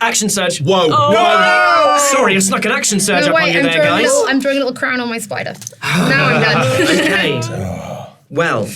Action surge. Whoa. Whoa. Sorry, I snuck an action surge up on you there, guys. I'm drawing a little crown on my spider. Now I'm done. Okay. Well,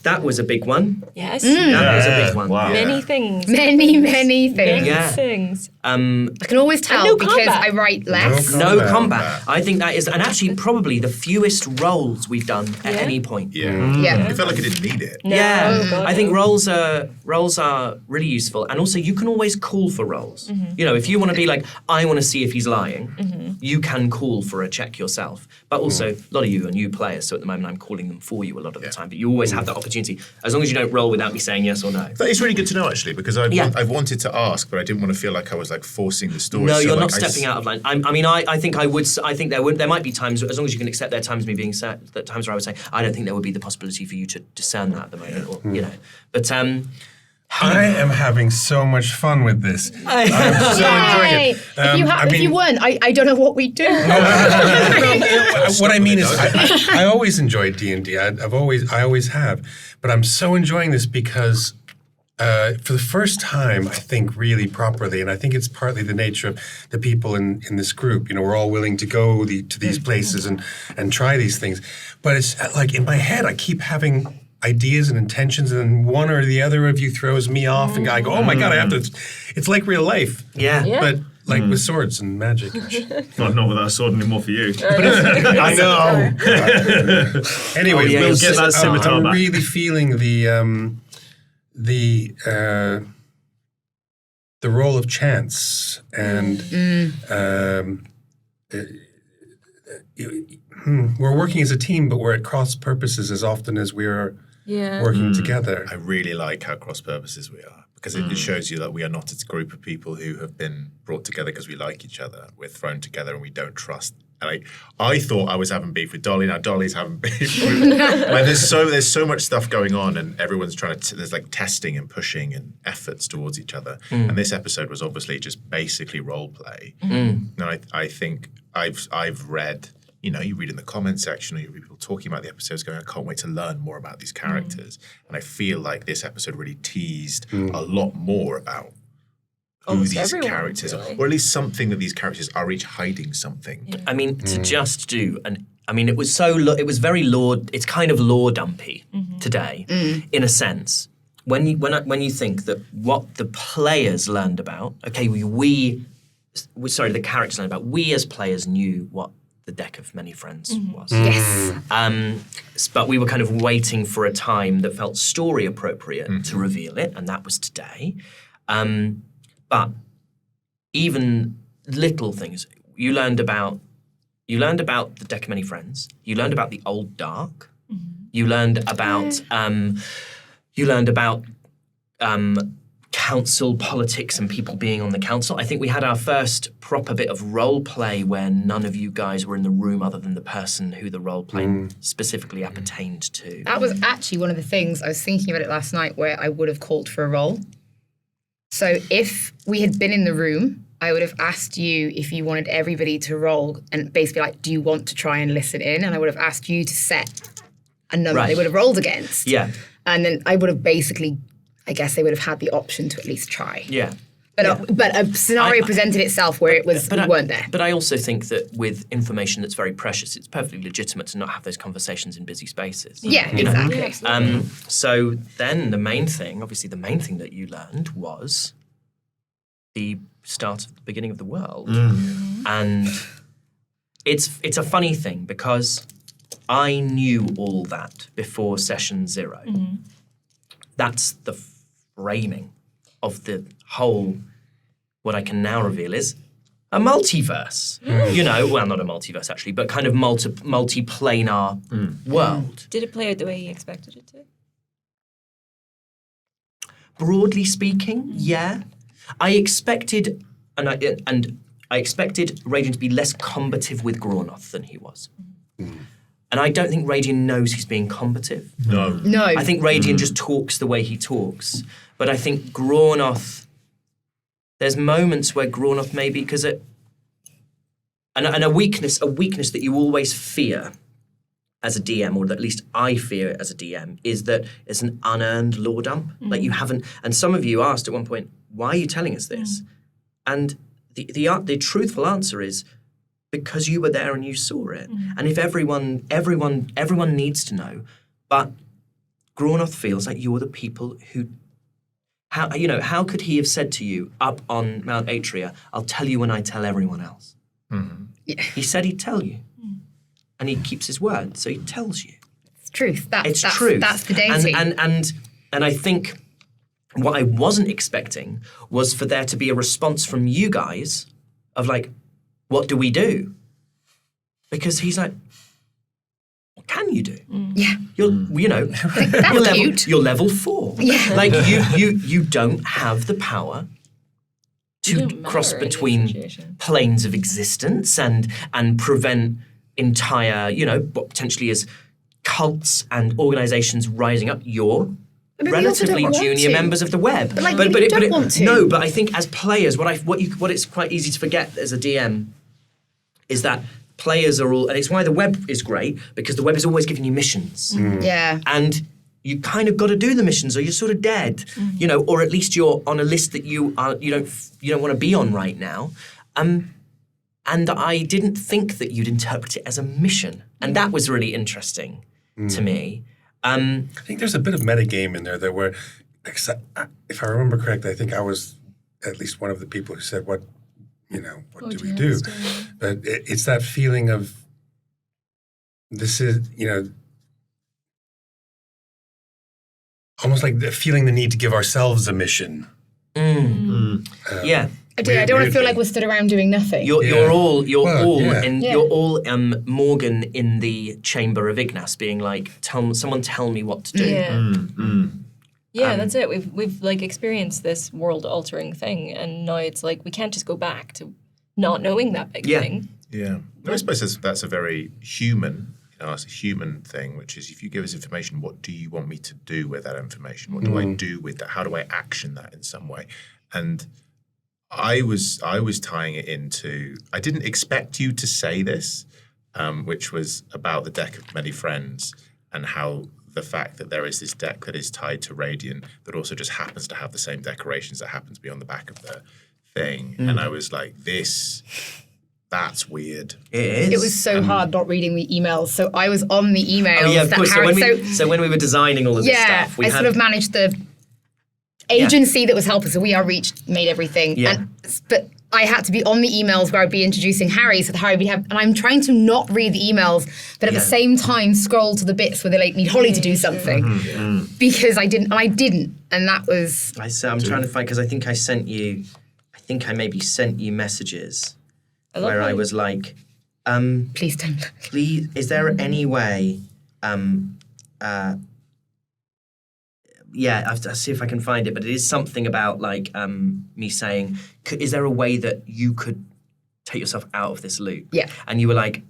that was a big one. Yes. That was a big one. Wow. Many things. Many things. Yeah. Things. I can always tell no because combat. I write less. No combat. I think that is, and actually probably the fewest rolls we've done at any point. Yeah. It felt like I didn't need it. No. Yeah, Oh, God, I think no. rolls are really useful, and also you can always call for rolls. You know, if you want to be like, I want to see if he's lying, you can call for a check yourself. But also, a lot of you are new players, so at the moment I'm calling them for you a lot of the time. But you always have that opportunity, as long as you don't roll without me saying yes or no. That is really good to know, actually, because I've wanted to ask, but I didn't want to feel like I was like forcing the story. No, so you're like not stepping out of line. I think I would. I think there might be times, as long as you can accept there are times me being set, that times where I would say, I don't think there would be the possibility for you to discern that at the moment, or you know. But I am having so much fun with this. I'm so enjoying Hey, it. if you weren't, I don't know what we'd do. What I mean is, I always enjoyed D&D. I always have, but I'm so enjoying this because for the first time, I think really properly, and I think it's partly the nature of the people in this group. You know, we're all willing to go to these places and try these things, but it's like in my head, I keep having ideas and intentions, and then one or the other of you throws me off, and I go, "Oh my god, I have to!" It's like real life, but like with swords and magic. Well, not without a sword anymore for you. I know. Anyways, yeah, We'll get that scimitar I'm back. really feeling the role of chance and we're working as a team, but we're at cross purposes as often as we are working together. I really like how cross purposes we are, because it shows you that we are not a group of people who have been brought together because we like each other. We're thrown together and we don't trust. And I thought I was having beef with Dolly. Now Dolly's having beef with like, there's so much stuff going on, and everyone's trying to. There's like testing and pushing and efforts towards each other. And this episode was obviously just basically role play. And I think I've read. You know, you read in the comment section, or you read people talking about the episodes going, I can't wait to learn more about these characters. And I feel like this episode really teased a lot more about who Almost these everyone, characters really. are, or at least something that these characters are each hiding something. Yeah. I mean, to just do, and I mean, it was very it's kind of lore dumpy today, in a sense. When you think that what the players learned about, okay, the characters learned about, we as players knew what the deck of many friends was. Yes. But we were kind of waiting for a time that felt story appropriate to reveal it, and that was today. But even little things, you learned about the deck of many friends. You learned about the old dark. You learned about council politics and people being on the council. I think we had our first proper bit of role play where none of you guys were in the room other than the person who the role play specifically appertained to. That was actually one of the things, I was thinking about it last night, where I would have called for a roll. So if we had been in the room, I would have asked you if you wanted everybody to roll and basically like, do you want to try and listen in? And I would have asked you to set a number they would have rolled against. Yeah. And then I would have basically, I guess they would have had the option to at least try. Yeah. But a scenario presented itself where we weren't there. But I also think that with information that's very precious, it's perfectly legitimate to not have those conversations in busy spaces. Yeah, exactly. So then the main thing that you learned was the start of the beginning of the world. And it's a funny thing because I knew all that before session 0. That's the framing of the whole, what I can now reveal is a multiverse. You know, well, not a multiverse actually, but kind of multi-planar world. Did it play out the way you expected it to? Broadly speaking, yeah. I expected, and I expected Radian to be less combative with Graunoth than he was. And I don't think Radian knows he's being combative. No. I think Radian just talks the way he talks. But I think Graunoth, there's moments where Graunoth maybe, because and a weakness that you always fear as a DM, or at least I fear as a DM, is that it's an unearned lore dump. Like you haven't, and some of you asked at one point, why are you telling us this? And the truthful answer is because you were there and you saw it. And if everyone needs to know, but Grawnoth feels like you're the people who. How could he have said to you up on Mount Atria, "I'll tell you when I tell everyone else"? Yeah. He said he'd tell you, and he keeps his word, so he tells you. It's truth. It's truth. That's the dating. And I think what I wasn't expecting was for there to be a response from you guys of like, what do we do? Because he's like, what can you do? Yeah. You're level 4. Yeah. Like you don't have the power to cross between planes of existence and prevent entire, what potentially is cults and organizations rising up. You're But we also relatively don't want junior to. members of the web. But you don't want to. No, but I think as players, what it's quite easy to forget as a DM is that players are all, and it's why the web is great, because the web is always giving you missions. Yeah. And you kind of got to do the missions or you're sort of dead, or at least you're on a list that you don't want to be on right now. And I didn't think that you'd interpret it as a mission. And that was really interesting to me. I think there's a bit of metagame in there that were, if I remember correctly, I think I was at least one of the people who said, what do we do? But it's that feeling of, this is, almost like feeling the need to give ourselves a mission. Yeah. I don't want to feel like we're stood around doing nothing. You're all Morgan in the chamber of Ignace, being like, someone tell me what to do. Yeah, that's it. We've like experienced this world-altering thing, and now it's like we can't just go back to not knowing that big thing. Yeah. I suppose that's a very human, it's a human thing, which is if you give us information, what do you want me to do with that information? What do I do with that? How do I action that in some way? And I was tying it into, I didn't expect you to say this, which was about the deck of many friends and how the fact that there is this deck that is tied to Radiant that also just happens to have the same decorations that happens to be on the back of the thing. And I was like, that's weird. It is. It was so hard not reading the emails. So I was on the emails. Oh, yeah, of that course. Harry, So when we were designing all of this stuff, we I sort of managed the agency that was helping. So We Are Reach made everything. Yeah. But I had to be on the emails where I'd be introducing Harry, so that Harry would have, and I'm trying to not read the emails, but at the same time scroll to the bits where they like need Holly to do something because I didn't, and that was. I'm trying to find, because I think I maybe sent you messages where I was like, Please don't. please, is there any way? I'll see if I can find it, but it is something about like me saying, is there a way that you could take yourself out of this loop? Yeah. And you were like,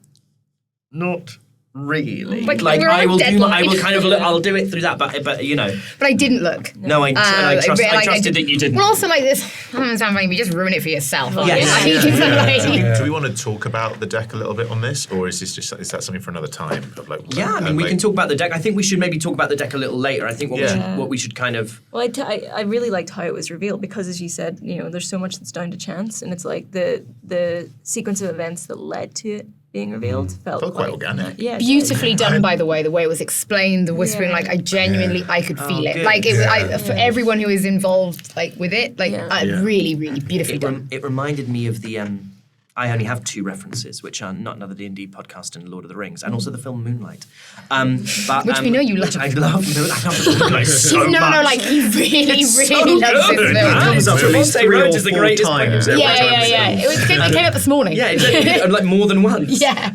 not really. Like, Like we're on I will deadline. I'll do it through that, but But I didn't look. no, I trusted that you didn't. Well, also like this, I don't understand funny, but you just ruin it for yourself. Yeah. Do we want to talk about the deck a little bit on this, or is that something for another time? Of like, Yeah, I mean, we can talk about the deck. I think we should maybe talk about the deck a little later. I think what we should kind of. Well, I really liked how it was revealed because, as you said, there's so much that's down to chance, and it's like the sequence of events that led to it being revealed felt quite organic. Yeah, Beautifully done, by the way, the way it was explained, the whispering, like I genuinely, I could feel it. good. Like it was, for everyone who is involved, like with it, like really, really beautifully done. It reminded me of the. I only have 2 references, which are not another D&D podcast and Lord of the Rings, and also the film Moonlight. Which we know you love. Which I love. I love Moonlight so much. No, like he really, It's so really loves good. this It film. comes up At least Monte 3 or Road is the 4 greatest times point. every Yeah, time yeah, it's yeah. filmed. It came up this morning. Yeah, exactly. Like more than once. Yeah.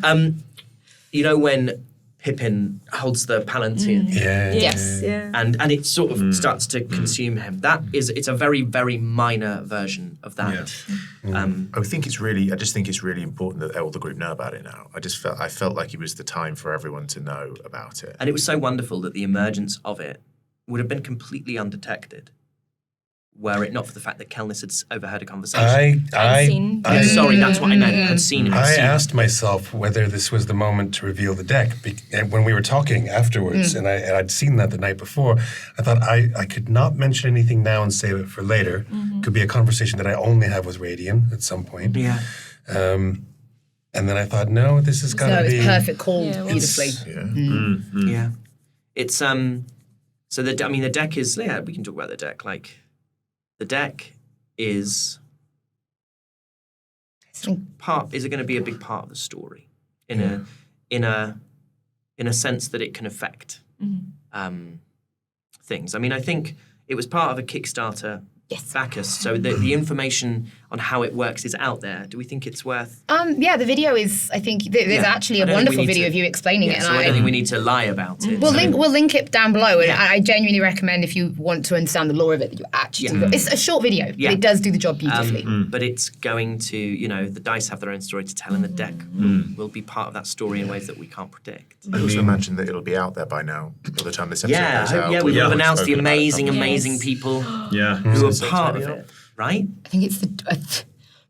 When Pippin holds the palantir. Yes. Yeah. And it sort of starts to consume him. It's a very, very minor version of that. I just think it's really important that all the group know about it now. I felt like it was the time for everyone to know about it. And it was so wonderful that the emergence of it would have been completely undetected were it not for the fact that Kelnis had overheard a conversation. Sorry, that's what I meant. Had seen. I asked myself whether this was the moment to reveal the deck when we were talking afterwards, and I'd seen that the night before. I thought I could not mention anything now and save it for later. Could be a conversation that I only have with Radian at some point. Yeah. And then I thought, no, this is going to be perfect call beautifully. Yeah. It's So the deck is we can talk about the deck. Like the deck is part. Is it going to be a big part of the story in a sense that it can affect things? I mean, I think it was part of a Kickstarter backers, so the information on how it works is out there. Do we think it's worth? The video is. I think there's actually a wonderful video of you explaining it, and so I don't think we need to lie about it. We'll link it down below, and I genuinely recommend if you want to understand the lore of it that you actually. It's a short video, but it does do the job beautifully. But it's going to, the dice have their own story to tell, and the deck will be part of that story in ways that we can't predict. I also imagine that it'll be out there by now. By the time this episode goes out, we will have announced the amazing people who are part of it, right? I think it's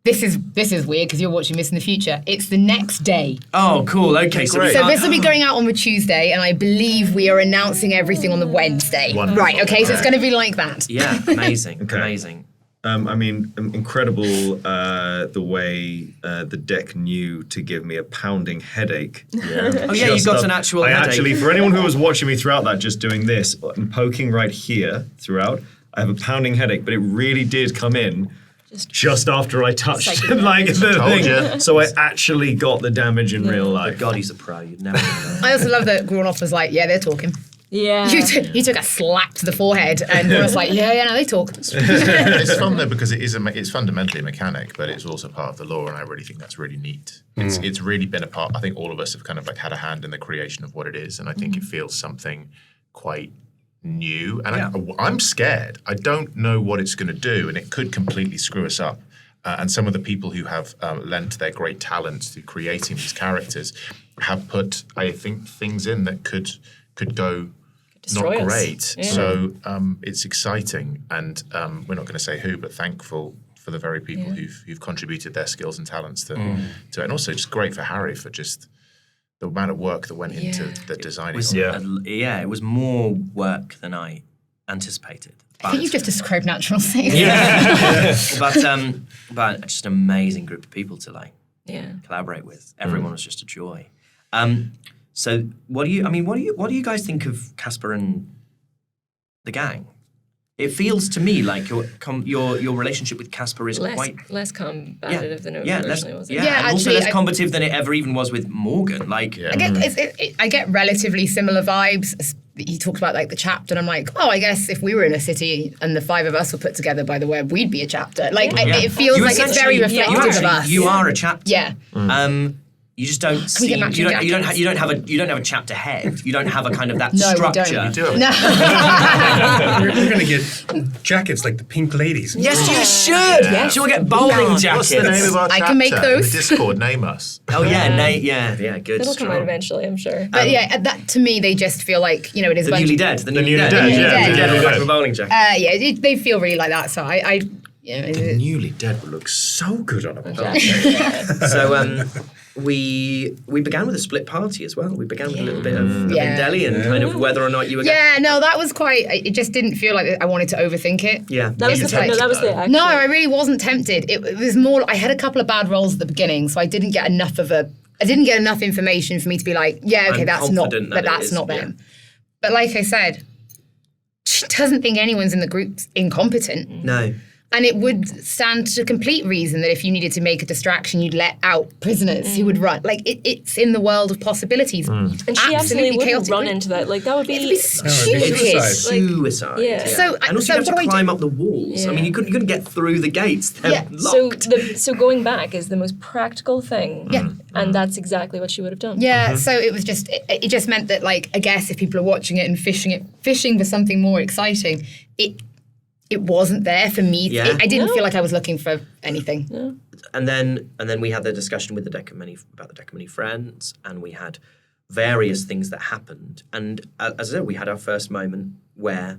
this is weird because you're watching this in the future. It's the next day. Oh, cool. Okay, so this will be going out on the Tuesday, and I believe we are announcing everything on the Wednesday. Wonderful. Right. Okay, so it's going to be like that. Yeah, amazing, amazing. I mean, incredible the way the deck knew to give me a pounding headache. Yeah. You've got an actual headache. Actually, for anyone who was watching me throughout that, just doing this and poking right here throughout, I have a pounding headache, but it really did come in just after I touched the thing. So I actually got the damage in real life. God, he's a pro. You'd never know that. I also love that Grunoff was like, they're talking. Yeah. You took a slap to the forehead, and Grunoff's like, no, they talk. It's fun though because it's fundamentally a mechanic, but it's also part of the lore, and I really think that's really neat. It's really been a part. I think all of us have kind of had a hand in the creation of what it is, and I think it feels something quite new, and I'm scared. I don't know what it's going to do, and it could completely screw us up. And some of the people who have lent their great talents to creating these characters have put, I think, things in that could go destroy not us. great. Yeah. So it's exciting, and we're not going to say who, but thankful for the very people who've contributed their skills and talents to it, and also just great for Harry for just the amount of work that went into the designing. It was more work than I anticipated. I think you've just described natural things. Yeah. but just an amazing group of people to collaborate with. Everyone was just a joy. So what do you guys think of Casper and the gang? It feels to me like your relationship with Casper is less combative than it originally was. And also less combative than it ever even was with Morgan. I get relatively similar vibes. He talks about the chapter, and I'm like, I guess if we were in a city and the five of us were put together by the web, we'd be a chapter. It feels like it's very reflective of us. You are a chapter. Yeah. You just don't see. You don't have a chapter head. You don't have a kind of that structure. We don't. No. We're going to get jackets like the Pink Ladies. Yes, you should. Yes. You'll get bowling jackets. What's the name of our chapter? I can make those. In the Discord, name us. Oh yeah, good. It'll come out eventually, I'm sure. But that to me, they just feel like it is the newly dead. The newly dead. Yeah, the bowling jacket. They feel really like that. So The newly dead would look so good on a bowling So we began with a split party as well. We began with a little bit of Indeli and kind of whether or not you were. That was quite. It just didn't feel like I wanted to overthink it. Yeah, that was the actual. No, I really wasn't tempted. It was more. I had a couple of bad rolls at the beginning, so I didn't get enough information for me to be like, that's not them. But like I said, she doesn't think anyone's in the group's incompetent. No. And it would stand to complete reason that if you needed to make a distraction, you'd let out prisoners who would run. It's in the world of possibilities. And she absolutely wouldn't run into that. That would be stupid. Suicide. Yeah. And also you have to climb up the walls. Yeah. I mean, you couldn't get through the gates. They're locked. So going back is the most practical thing. Yeah. And that's exactly what she would have done. Yeah. So it was just, it just meant that I guess if people are watching it and fishing for something more exciting, it wasn't there for me. Yeah. I didn't feel like I was looking for anything. Yeah. And then we had the discussion with the deck of many friends, and we had various things that happened. And as I said, we had our first moment where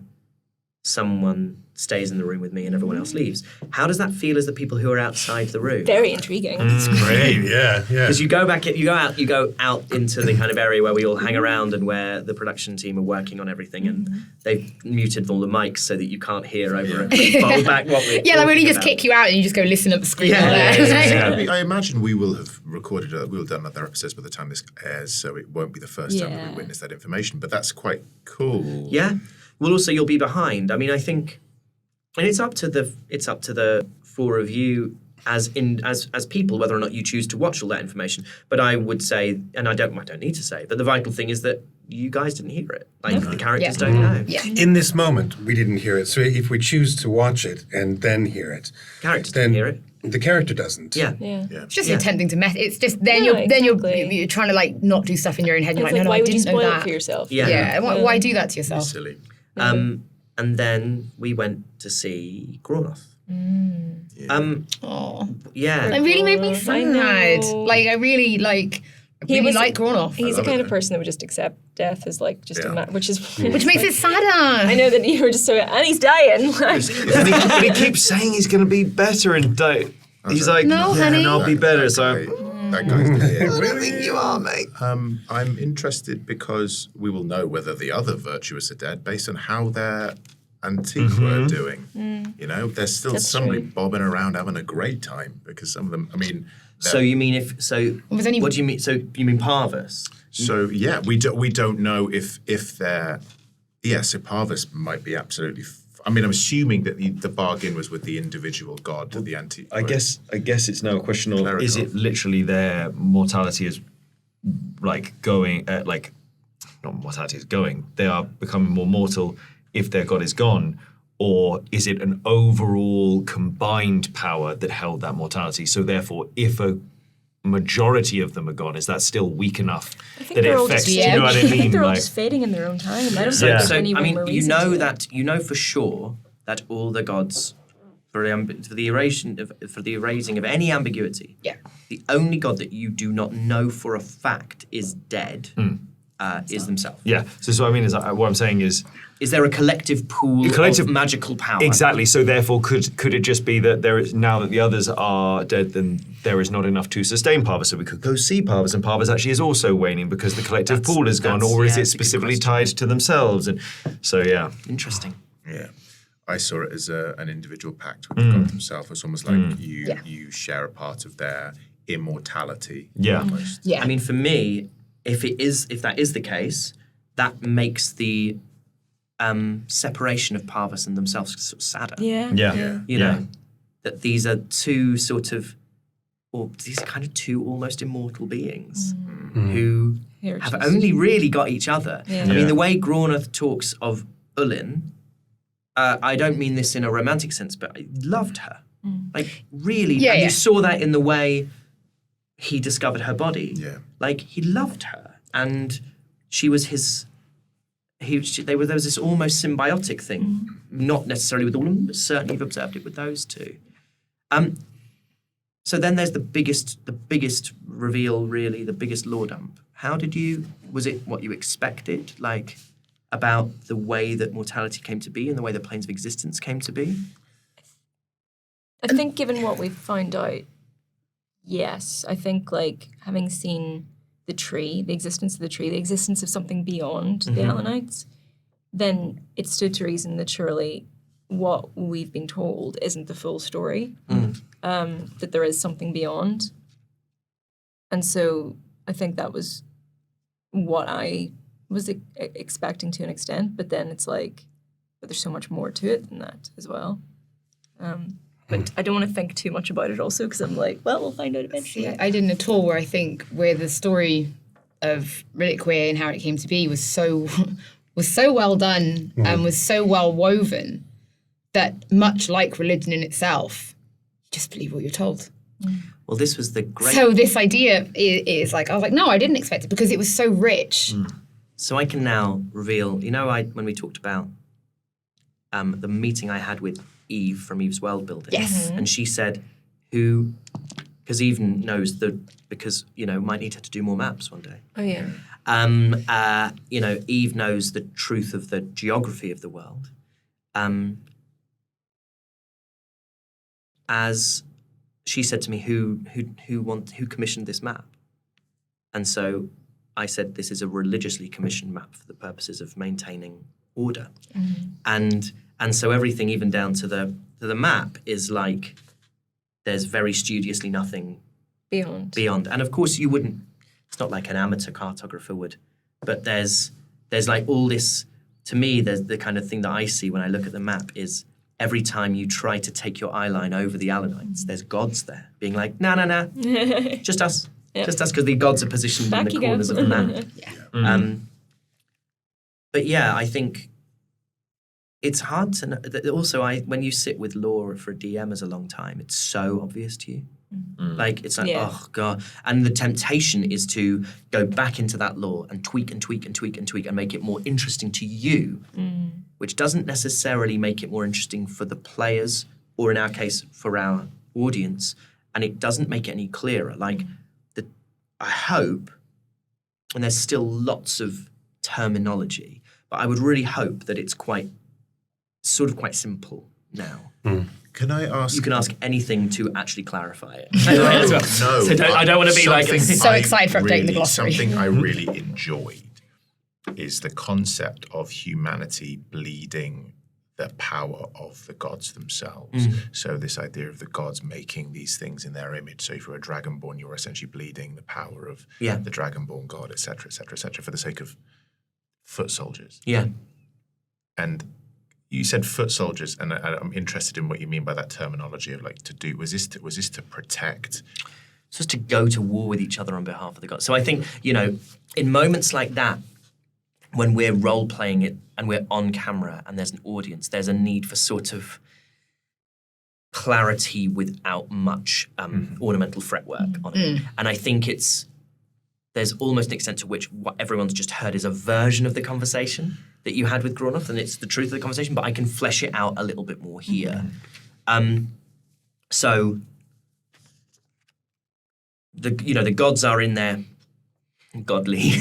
someone stays in the room with me and everyone else leaves. How does that feel as the people who are outside the room? Very intriguing. It's great. Yeah. Because you go out into the kind of area where we all hang around and where the production team are working on everything, and they've muted all the mics so that you can't hear over it. Fold back what we're Yeah, like when you talking just about. kick you out and you just go listen at the screen. Yeah. I imagine we will have recorded, we'll have done other episodes by the time this airs, so it won't be the first time that Yeah. we witness that information. But that's quite cool. Yeah. Well, also you'll be behind. I mean, I think, and it's up to the four of you as people whether or not you choose to watch all that information. But I would say, and I don't need to say, but the vital thing is that you guys didn't hear it. Like the characters don't know. Yeah. In this moment, we didn't hear it. So if we choose to watch it and then hear it, Characters then didn't hear it. the character doesn't. Yeah. Yeah. It's just Yeah. attempting to mess. It's just Yeah, you're trying to like not do stuff in your own head. And you're It's like, no, why I would you didn't know spoil that. it for yourself? Yeah. Yeah. Why do that to yourself? Silly. And then we went to see Gronoth. Oh, Yeah. it really made me I sad. know. Like I really like. I really like Gronoth, He's the love kind it. of person that would just accept death as like just which is which makes it sadder. I know that you were just so and he's dying. Like, But he keeps saying he's going to be better and he's like, No, honey. and I'll be better. So That guy's I don't think you are, mate. I'm interested because we will know whether the other virtuous are dead based on how their Antiqua are doing. You know, there's still That's somebody true. bobbing around having a great time because some of them, I mean, So you mean was only- what do you mean? So you mean Parvus? so yeah, we don't know if they're so Parvus might be absolutely. I mean, I'm assuming that the bargain was with the individual god, the Antiqua. I guess it's now a question of Clerical. is it literally their mortality is like going like not mortality is going, they are becoming more mortal if their god is gone, or is it an overall combined power that held that mortality? So therefore, if a majority of them are gone, is that still weak enough I think that they're it all affects? just Do you know what I I think mean? they're all Like, just fading in their own time. I don't So, think so there's any I rhyme or mean, you reason know to it. for sure that all the gods, for the erasing of any ambiguity, Yeah. the only god that you do not know for a fact is dead is themselves. yeah. So what I mean is, what I'm saying is there a collective pool of magical power? exactly. So therefore, could it just be that there is now that the others are dead, then there is not enough to sustain Parvus? So we could go see Parvus, and Parvus actually is also waning because the collective pool is gone, or is it that's a good specifically question. tied to themselves? And so yeah. Interesting. Yeah. I saw it as an individual pact with the god himself. It's almost like you share a part of their immortality. Yeah. Almost. Yeah. I mean, for me, if that is the case, that makes the separation of Parvus and themselves sort of sadder. Yeah. Yeah. You know, that these are two these are kind of two almost immortal beings who Here, have just- only really got each other. Yeah. I mean, Yeah. the way Gronoth talks of Ullin, I don't mean this in a romantic sense, but I loved her. Like, really. Yeah, and yeah. you saw that in the way he discovered her body. Yeah. Like, he loved her. And she was his... there was this almost symbiotic thing. Not necessarily with all of them, but certainly you've observed it with those two. So then there's the biggest reveal, really, the biggest lore dump. Was it what you expected? Like, about the way that mortality came to be and the way the planes of existence came to be? I think given what we've found out, yes. I think like having seen the tree, the existence of the tree, the existence of something beyond the Alanites, then it stood to reason that surely what we've been told isn't the full story, that there is something beyond. And so I think that was what I was expecting to an extent, but then it's like, but there's so much more to it than that as well. But I don't want to think too much about it also because I'm like, well, we'll find out eventually. I didn't at all. Where I think where the story of Reliquia and how it came to be was so well done and was so well woven that much like religion in itself, you just believe what you're told. Well, this was the great... So this idea is like, I was like, no, I didn't expect it because it was so rich. So I can now reveal, when we talked about the meeting I had with Eve from Eve's World Building. Yes. And she said, because Eve knows because, might need her to do more maps one day. Oh, yeah. Eve knows the truth of the geography of the world. as she said to me, who commissioned this map? And so I said, this is a religiously commissioned map for the purposes of maintaining order. And so everything, even down to the map, is like there's very studiously nothing beyond. And of course you wouldn't, it's not like an amateur cartographer would, but there's like all this, to me, there's the kind of thing that I see when I look at the map is every time you try to take your eye line over the Alanites, there's gods there being like, nah, just us. Yep. Just us, because the gods are positioned in the corners of the map. But yeah, I think it's hard to know. Also, when you sit with lore for a DM as a long time, it's so obvious to you. Like, it's like, oh, God. And the temptation is to go back into that lore and tweak and make it more interesting to you, which doesn't necessarily make it more interesting for the players, or in our case, for our audience, and it doesn't make it any clearer. Like, I hope, and there's still lots of terminology, but I would really hope that it's quite simple now. Can I ask? You can ask anything to actually clarify it. No. So I don't want to be like so excited for updating the glossary. Something I really enjoyed is the concept of humanity bleeding the power of the gods themselves. So this idea of the gods making these things in their image. So if you're a dragonborn, you're essentially bleeding the power of the dragonborn god, etc., for the sake of foot soldiers. Yeah. And you said foot soldiers, and I'm interested in what you mean by that terminology of like to do. Was this to protect? It's just to go to war with each other on behalf of the gods. So I think, in moments like that, when we're role-playing it and we're on camera and there's an audience, there's a need for sort of clarity without much ornamental fretwork on it. And I think there's almost an extent to which what everyone's just heard is a version of the conversation that you had with Granoff, and it's the truth of the conversation, but I can flesh it out a little bit more here. So the gods are in their godly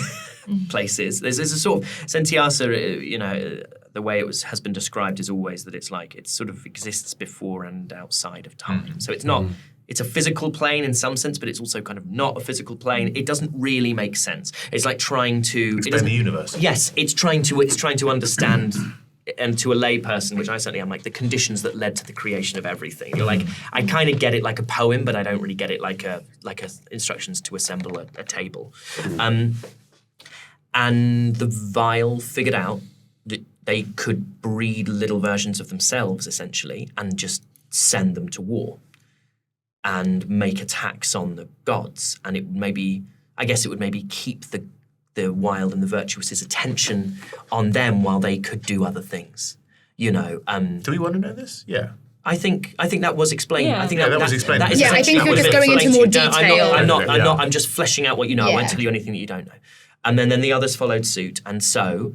places. There's a sort of Sentiasa, the way has been described is always that it's like it sort of exists before and outside of time. So it's not. It's a physical plane in some sense, but it's also kind of not a physical plane. It doesn't really make sense. It's like trying to explain the universe. Yes, it's trying to understand. And to a lay person, which I certainly am, like the conditions that led to the creation of everything. You're like, I kind of get it like a poem, but I don't really get it like a instructions to assemble a table. And the Vile figured out that they could breed little versions of themselves, essentially, and just send them to war and make attacks on the gods. And it would maybe keep the wild and the virtuous' attention on them while they could do other things. Do we want to know this? Yeah. I think that was explained. Yeah. I think that was explained. That is I think you're just going into more detail. I'm just fleshing out what you know. I won't tell you anything that you don't know. And then the others followed suit. And so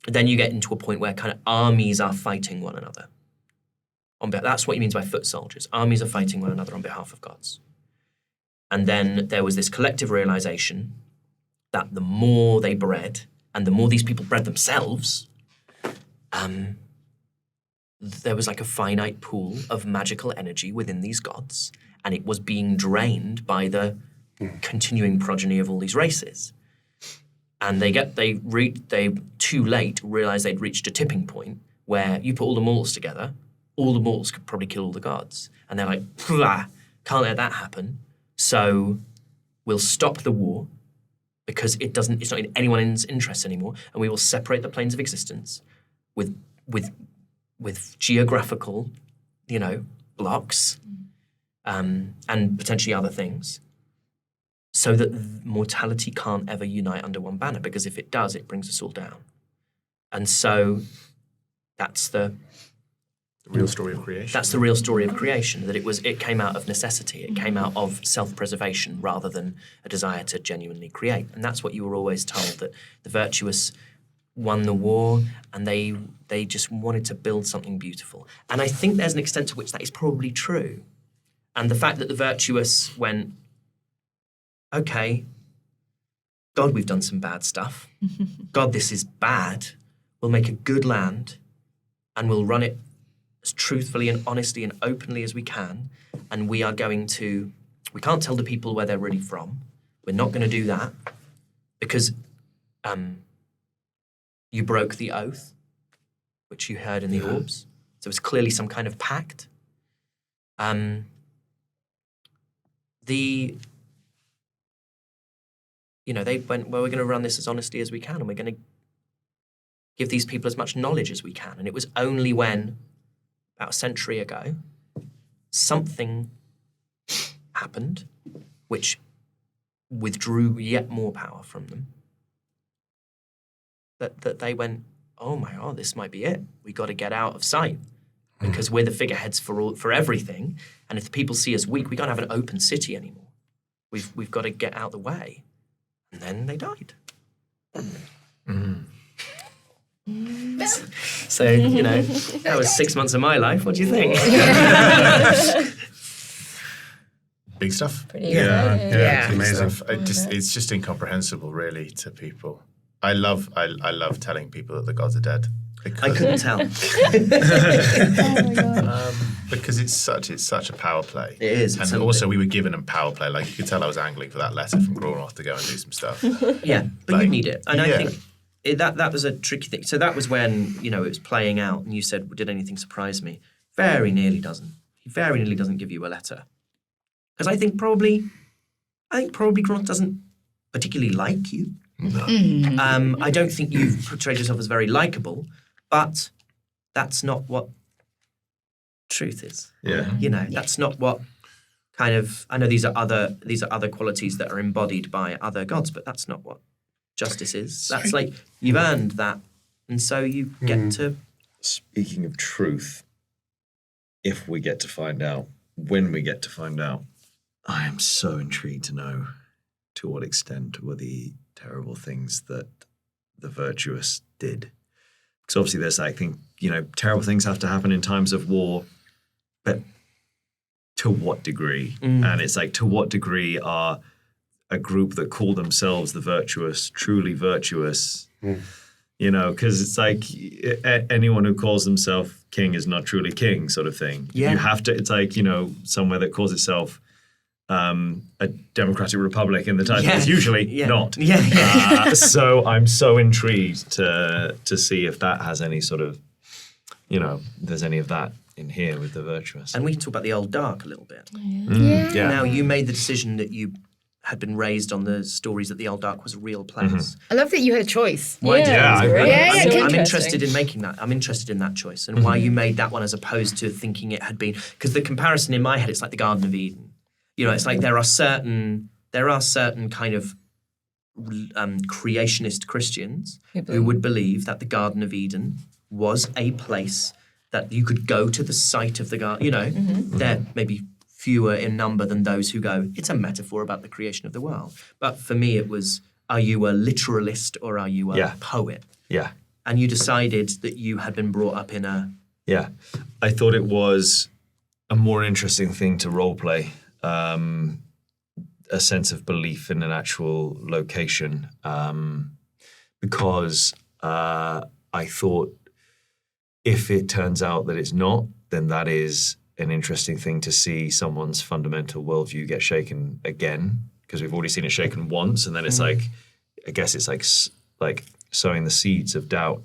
then you get into a point where kind of armies are fighting one another. That's what he means by foot soldiers. Armies are fighting one another on behalf of gods. And then there was this collective realization that the more they bred, and the more these people bred themselves, there was like a finite pool of magical energy within these gods, and it was being drained by the continuing progeny of all these races. And they too late realized they'd reached a tipping point where you put all the mortals together, all the mortals could probably kill all the gods. And they're like, can't let that happen. So we'll stop the war because it's not in anyone's interest anymore, and we will separate the planes of existence with geographical, blocks, and potentially other things, so that mortality can't ever unite under one banner, because if it does, it brings us all down. And so that's the real story of creation. That's the real story of creation, that it came out of necessity. It came out of self-preservation rather than a desire to genuinely create. And that's what you were always told, that the virtuous won the war and they just wanted to build something beautiful. And I think there's an extent to which that is probably true. And the fact that the virtuous went, okay, God, we've done some bad stuff. God, this is bad. We'll make a good land and we'll run it as truthfully and honestly and openly as we can. And we can't tell the people where they're really from. We're not going to do that because you broke the oath, which you heard in the orbs. So it's clearly some kind of pact. They went, well, we're going to run this as honestly as we can, and we're going to give these people as much knowledge as we can. And it was only when, about a century ago, something happened which withdrew yet more power from them, that they went, oh my God, this might be it. We got to get out of sight because we're the figureheads for everything. And if the people see us weak, we can't have an open city anymore. We've got to get out the way. And then they died. So, that was 6 months of my life. What do you think? Big stuff. Pretty Yeah, it's Big amazing. stuff. It's just incomprehensible, really, to people. I love telling people that the gods are dead. I couldn't tell. Because it's such a power play. It is. And also we were given a power play. Like, you could tell I was angling for that letter from Grornoth to go and do some stuff. Yeah, but Like, you need it. And I yeah. think that was a tricky thing. So that was when, it was playing out and you said, did anything surprise me? Very nearly doesn't. He very nearly doesn't give you a letter. Because I think probably Grornoth doesn't particularly like you. No. I don't think you've portrayed yourself as very likable, but that's not what truth is. Yeah. That's not what kind of. I know these are other qualities that are embodied by other gods, but that's not what justice is. That's like you've earned that, and so you get to. Speaking of truth, if we get to find out, when we get to find out, I am so intrigued to know to what extent were the terrible things that the virtuous did. Because obviously there's, I think, terrible things have to happen in times of war, but to what degree? And it's like, to what degree are a group that call themselves the virtuous truly virtuous? Because it's like anyone who calls themselves king is not truly king, sort of thing. Yeah. You have to, it's like, somewhere that calls itself a democratic republic in the title is usually not. Yeah. So I'm so intrigued to see if that has any sort of, there's any of that in here with the virtuous. And we can talk about the old dark a little bit. Yeah. Now, you made the decision that you had been raised on the stories that the old dark was a real place. I love that you had a choice. Why did Yeah, you? I- Yeah, I'm yeah, interested in making that. I'm interested in that choice and why you made that one as opposed to thinking it had been. Because the comparison in my head, it's like the Garden of Eden. It's like there are certain kind of creationist Christians who would believe that the Garden of Eden was a place that you could go to the site of the garden. They're maybe fewer in number than those who go, it's a metaphor about the creation of the world. But for me, it was, are you a literalist or are you a poet? Yeah. And you decided that you had been brought up in a... Yeah. I thought it was a more interesting thing to role play. A sense of belief in an actual location, because I thought if it turns out that it's not, then that is an interesting thing to see someone's fundamental worldview get shaken again, because we've already seen it shaken once, and then it's like, I guess it's like sowing the seeds of doubt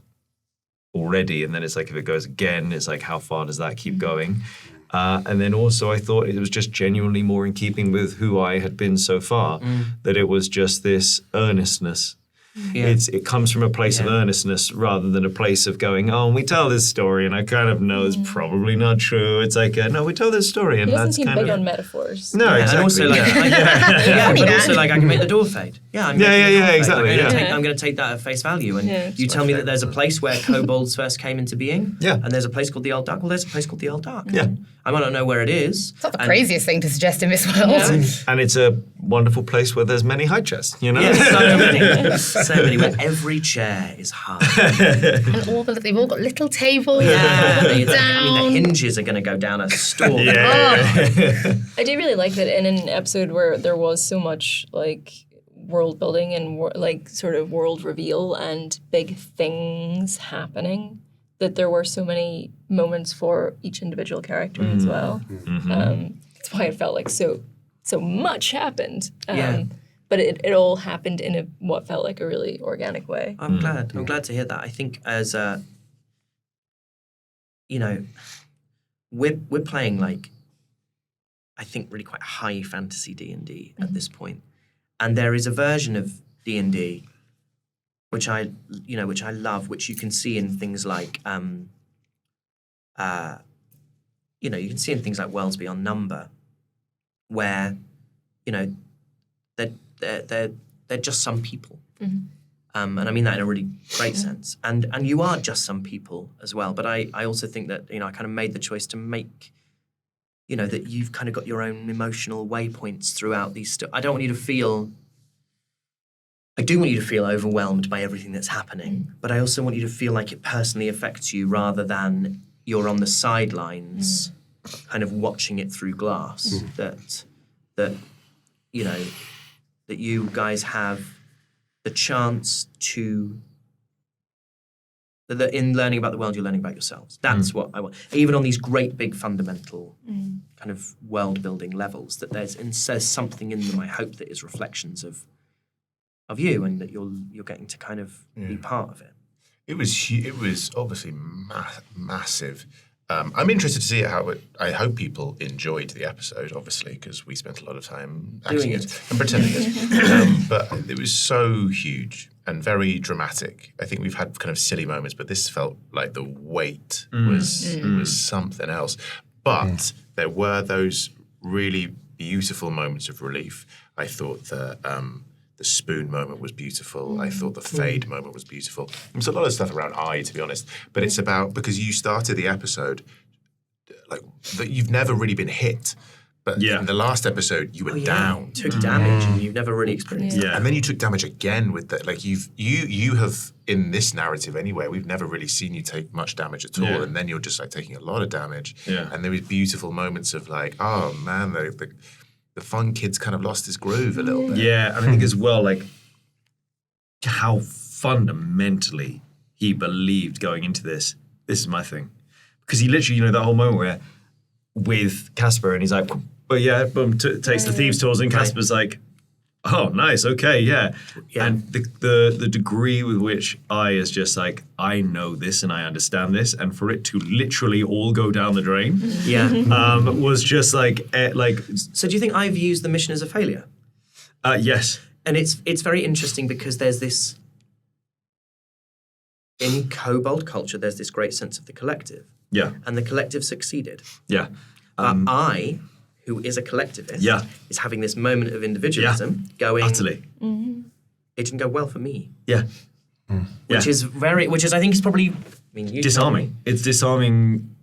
already, and then it's like if it goes again, it's like how far does that keep going? And then also I thought it was just genuinely more in keeping with who I had been so far, that it was just this earnestness. Yeah. It comes from a place of earnestness rather than a place of going, oh, we tell this story and I kind of know it's probably not true. It's like, no, we tell this story and He doesn't that's seem kind big of... on metaphors. No, exactly. And also, I can make the door fade. Yeah, I'm exactly. I'm going to take that at face value. And you tell me that there's a place where kobolds first came into being. Yeah. And there's a place called the Old Dark. Well, there's a place called the Old Dark. Yeah. I might not know where it is. It's not the craziest thing to suggest in this world. And it's a wonderful place where there's many high chests, Yeah, so many. Where every chair is high. And they've all got little tables. Yeah, the down. hinges are going to go down a storm. I do really like that in an episode where there was so much like world building and like sort of world reveal and big things happening, that there were so many moments for each individual character as well. That's why it felt like so much happened. But it all happened in what felt like a really organic way. I'm glad. I'm glad to hear that. I think as we're playing like, I think really quite high fantasy D&D at this point. And there is a version of D&D which I love, which you can see in things like you can see in things like Worlds Beyond Number, where they're just some people. And I mean that in a really great sense. And you are just some people as well. But I also think that, I kind of made the choice to make, that you've kind of got your own emotional waypoints throughout these I do want you to feel overwhelmed by everything that's happening. But I also want you to feel like it personally affects you rather than you're on the sidelines kind of watching it through glass. That you guys have the chance to, that in learning about the world, you're learning about yourselves. That's what I want. Even on these great, big, fundamental kind of world-building levels, that there's something in them, I hope, that is reflections of you, and that you're getting to kind of be part of it. It was obviously massive. I'm interested to see how I hope people enjoyed the episode, obviously, because we spent a lot of time acting it and pretending it. But it was so huge and very dramatic. I think we've had kind of silly moments, but this felt like the weight was something else. But there were those really beautiful moments of relief. I thought the spoon moment was beautiful. I thought the fade moment was beautiful. There's a lot of stuff around to be honest, but it's about, because you started the episode like that you've never really been hit, but in the last episode you were down. You took damage and you've never really experienced that. And then you took damage again with that. Like you have, in this narrative anyway, we've never really seen you take much damage at all, and then you're just like taking a lot of damage. And there was beautiful moments of like, oh man, the fun kid's kind of lost his groove a little bit. Yeah, and I think as well, like, how fundamentally he believed going into this is my thing. Because he literally, that whole moment where, with Casper, and he's like, but yeah, boom, takes the thieves' tools, and Casper's like, oh, nice, okay, yeah. And the degree with which I is just like, I know this and I understand this, and for it to literally all go down the drain, was just like. So do you think I've used the mission as a failure? Yes. And it's very interesting because there's this, in kobold culture, there's this great sense of the collective. Yeah. And the collective succeeded. Yeah. But I, who is a collectivist, is having this moment of individualism going, utterly. It didn't go well for me. Yeah. Which is I think is probably, disarming. It's disarming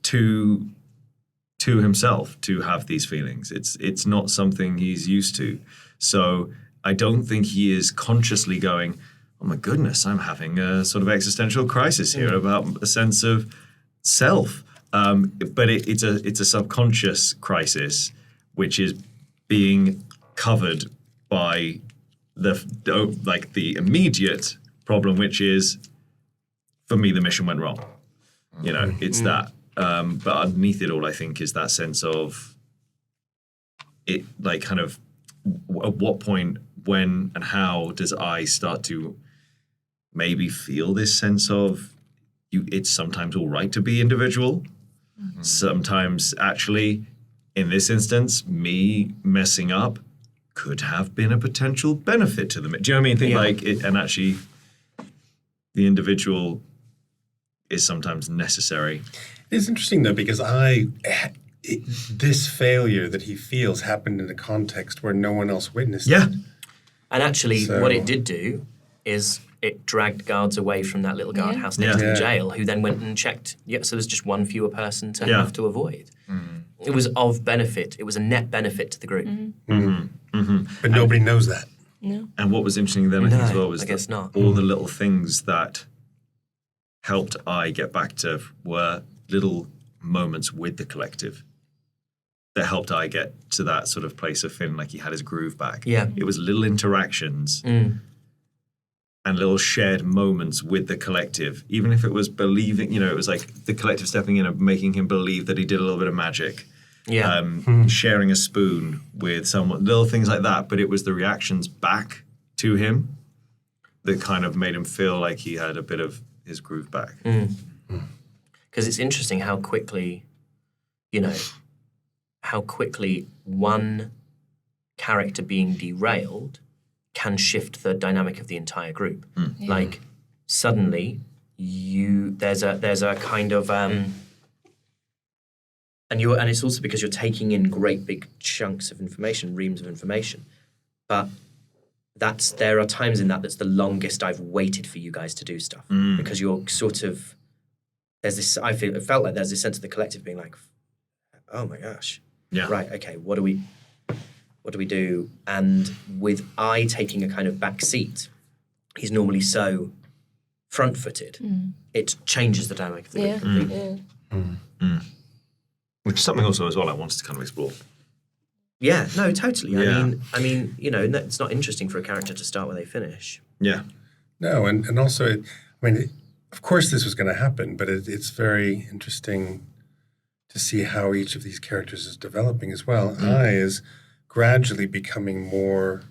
to himself to have these feelings. It's not something he's used to. So I don't think he is consciously going, oh my goodness, I'm having a sort of existential crisis here about a sense of self. But it's a subconscious crisis, which is being covered by the immediate problem, which is, for me, the mission went wrong. It's that. But underneath it all, I think, is that sense of it, like, kind of, at what point, when, and how does I start to maybe feel this sense of it's sometimes all right to be individual. Sometimes, actually, in this instance, me messing up could have been a potential benefit to them. Do you know what I mean? Think like it, and actually, the individual is sometimes necessary. It's interesting though, because this failure that he feels happened in a context where no one else witnessed it. And actually, what it did do is it dragged guards away from that little guardhouse next to the jail, who then went and checked. So there's just one fewer person to have to avoid. It was of benefit. It was a net benefit to the group. But nobody knows that. No. And what was interesting then, I think, as well, was I guess not. all the little things that helped I get back to were little moments with the collective that helped I get to that sort of place of feeling like he had his groove back. It was little interactions. And and little shared moments with the collective, even if it was believing, it was like the collective stepping in and making him believe that he did a little bit of magic. Yeah. Sharing a spoon with someone, little things like that. But it was the reactions back to him that kind of made him feel like he had a bit of his groove back. Because it's interesting how quickly, one character being derailed can shift the dynamic of the entire group. Like suddenly there's a kind of and it's also because you're taking in great big chunks of information, reams of information. But there are times in that's the longest I've waited for you guys to do stuff. Because you're sort of it felt like there's this sense of the collective being like, oh my gosh. Yeah. Right, okay, what do we do? And with I taking a kind of back seat, he's normally so front-footed, it changes the dynamic of the group completely. Which is something also as well I wanted to kind of explore. Yeah, no, totally. Yeah. I mean, it's not interesting for a character to start where they finish. Yeah. No, and also, of course this was going to happen, but it's very interesting to see how each of these characters is developing as well. I is gradually becoming more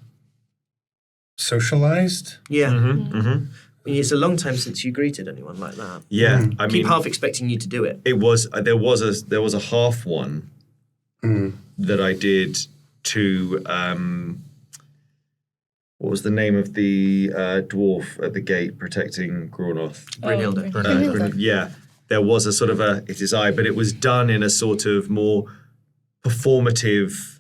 socialized. Yeah. It's a long time since you greeted anyone like that. Yeah. I keep half expecting you to do it. It was there was a half one that I did to what was the name of the dwarf at the gate protecting Grornoth? Brynhilde. Yeah. There was a sort of it is I, but it was done in a sort of more performative.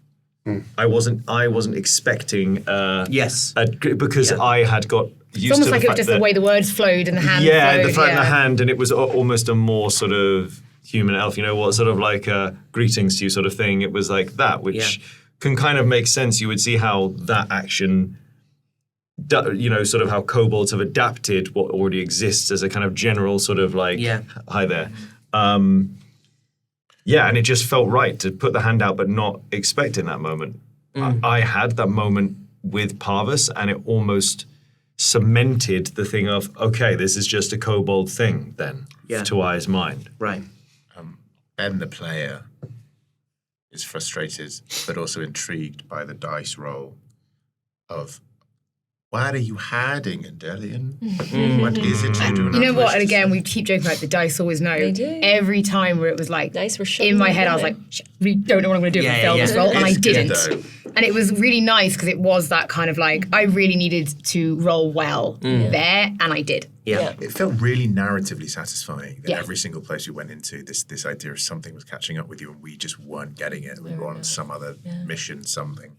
I wasn't expecting Yes. because I had got used It's almost to like the it was fact just that, the way the words flowed and the hand the flowed. front of the hand, and it was almost a more sort of human elf, sort of like a greetings to you sort of thing. It was like that, which can kind of make sense. You would see how that action, sort of how kobolds have adapted what already exists as a kind of general sort of like, hi there. And it just felt right to put the hand out, but not expecting that moment. I had that moment with Parvus, and it almost cemented the thing of, okay, this is just a kobold thing then, to I's mind. Right. Ben, the player, is frustrated but also intrigued by the dice roll of, what are you hiding, Endelian? What is it you do not You know what? wish And to again, say? we keep joking about the dice always know. They do. Every time where it was like, Dice were in my head, I was like, we don't know what I'm going to do if I fail this roll, and I It's good, didn't. though. And it was really nice because it was that kind of like, I really needed to roll well there, and I did. Yeah. It felt really narratively satisfying that Yeah. every single place we went into, this idea of something was catching up with you and we just weren't getting it. We were on some other mission, something.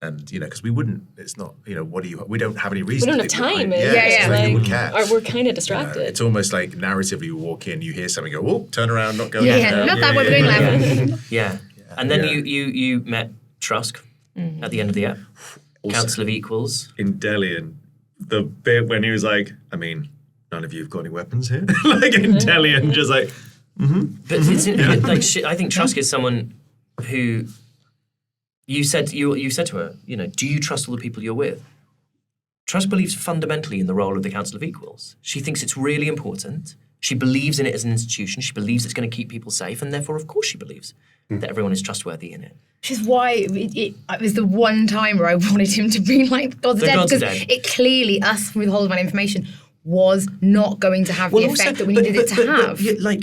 And, because we wouldn't, it's not, we don't have any reason We don't to have do it, time. right? Yeah. It's like you wouldn't care. We're kind of distracted. It's almost like narratively you walk in, you hear something, go, oh, turn around, not going Yeah, there. not that what we're doing left. Yeah. And then Yeah. you met Trusk at the end of the app. Council of Equals. In Delian, the bit when he was like, none of you have got any weapons here? Like in Delian, just like, But it's I think Trusk is someone who you said to her, do you trust all the people you're with? Trusk believes fundamentally in the role of the Council of Equals. She thinks it's really important. She believes in it as an institution. She believes it's going to keep people safe, and therefore, of course, she believes that everyone is trustworthy in it. Which is why it was the one time where I wanted him to be like God's The dead, Gods are because dead. it clearly, us withholding my information, was not going to have the effect that we needed it to have.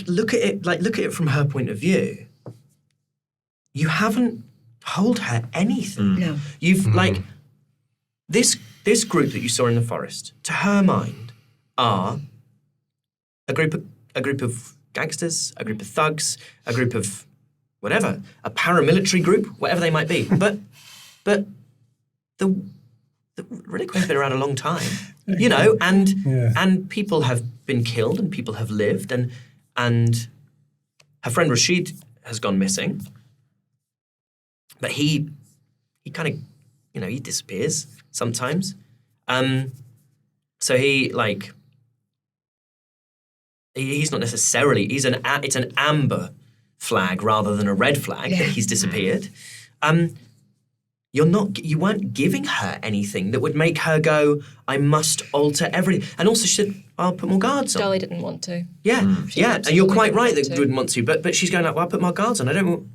Look at it from her point of view. You haven't told her anything. No. You've this group that you saw in the forest, to her mind, are a group of gangsters, a group of thugs, a group of whatever, a paramilitary group, whatever they might be. But the Reliquary's been around a long time, and people have been killed and people have lived, and her friend Rashid has gone missing. But he kind of, he disappears sometimes. So he's not necessarily, it's an amber flag rather than a red flag that he's disappeared. you weren't giving her anything that would make her go, I must alter everything. And also she said, I'll put more guards on. Dolly didn't want to. Yeah, and you're absolutely quite didn't right want that to. you wouldn't want to, but she's going like, well, I'll put more guards on. I don't.